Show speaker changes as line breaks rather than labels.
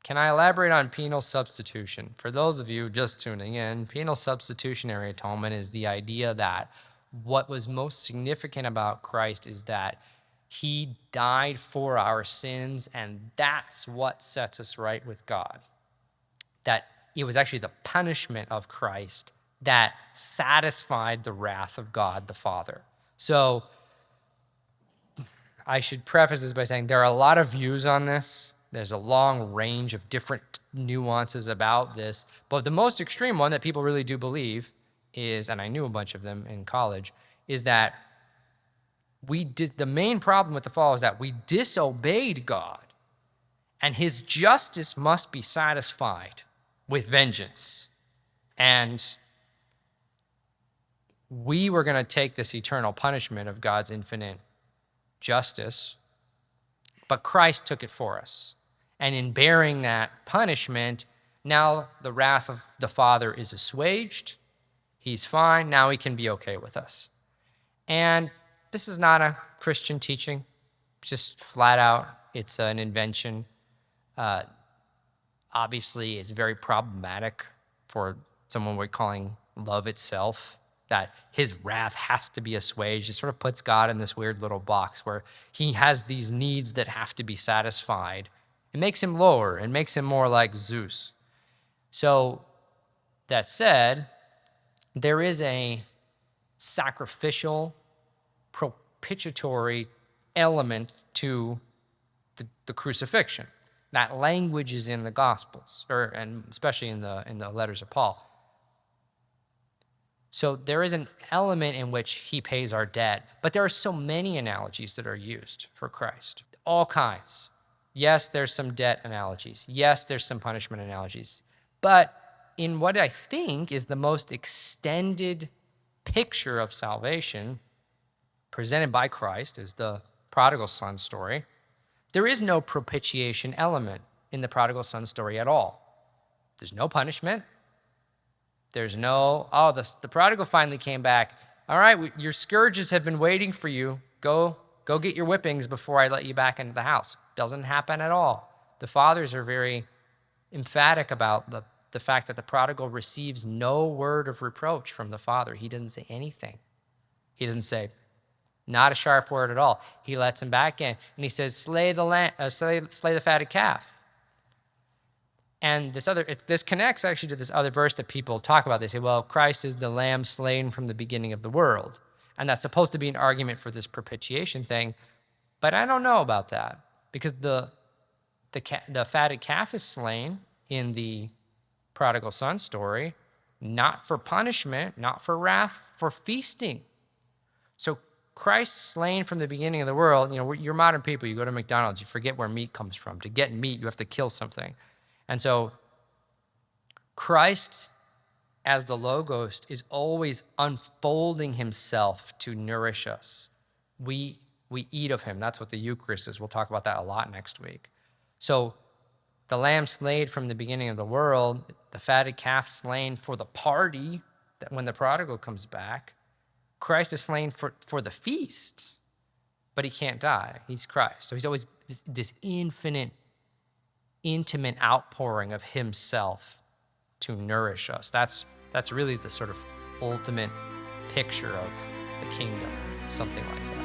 Can I elaborate on penal substitution? For those of you just tuning in, penal substitutionary atonement is the idea that what was most significant about Christ is that he died for our sins, and that's what sets us right with God. That it was actually the punishment of Christ that satisfied the wrath of God the Father. So I should preface this by saying there are a lot of views on this. There's a long range of different nuances about this. But the most extreme one that people really do believe is, and I knew a bunch of them in college, is that the main problem with the fall is that we disobeyed God, and his justice must be satisfied with vengeance. And we were going to take this eternal punishment of God's infinite justice, but Christ took it for us. And in bearing that punishment, now the wrath of the Father is assuaged. He's fine. Now he can be okay with us. And this is not a Christian teaching, just flat out. It's an invention. Obviously, it's very problematic for someone we're calling love itself, that his wrath has to be assuaged. It sort of puts God in this weird little box where he has these needs that have to be satisfied. It makes him lower. It makes him more like Zeus. So that said, there is a sacrificial, propitiatory element to the crucifixion. That language is in the Gospels, and especially in the letters of Paul. So there is an element in which he pays our debt, but there are so many analogies that are used for Christ, all kinds. Yes, there's some debt analogies. Yes, there's some punishment analogies. But in what I think is the most extended picture of salvation presented by Christ is the Prodigal Son story. There is no propitiation element in the Prodigal Son story at all. There's no punishment. There's no, the prodigal finally came back. All right, your scourges have been waiting for you. Go get your whippings before I let you back into the house. Doesn't happen at all. The fathers are very emphatic about the fact that the prodigal receives no word of reproach from the father. He doesn't say anything. He doesn't say, not a sharp word at all. He lets him back in, and he says, slay the fatted calf. And this connects actually to this other verse that people talk about. They say, well, Christ is the lamb slain from the beginning of the world. And that's supposed to be an argument for this propitiation thing. But I don't know about that, because the fatted calf is slain in the prodigal son story, not for punishment, not for wrath, for feasting. So Christ slain from the beginning of the world, you're modern people, you go to McDonald's, you forget where meat comes from. To get meat, you have to kill something. And so Christ, as the Logos, is always unfolding himself to nourish us. We eat of him. That's what the Eucharist is. We'll talk about that a lot next week. So the lamb slain from the beginning of the world, the fatted calf slain for the party, that when the prodigal comes back, Christ is slain for the feast, but he can't die. He's Christ. So he's always this intimate outpouring of himself to nourish us. That's really the sort of ultimate picture of the kingdom, something like that.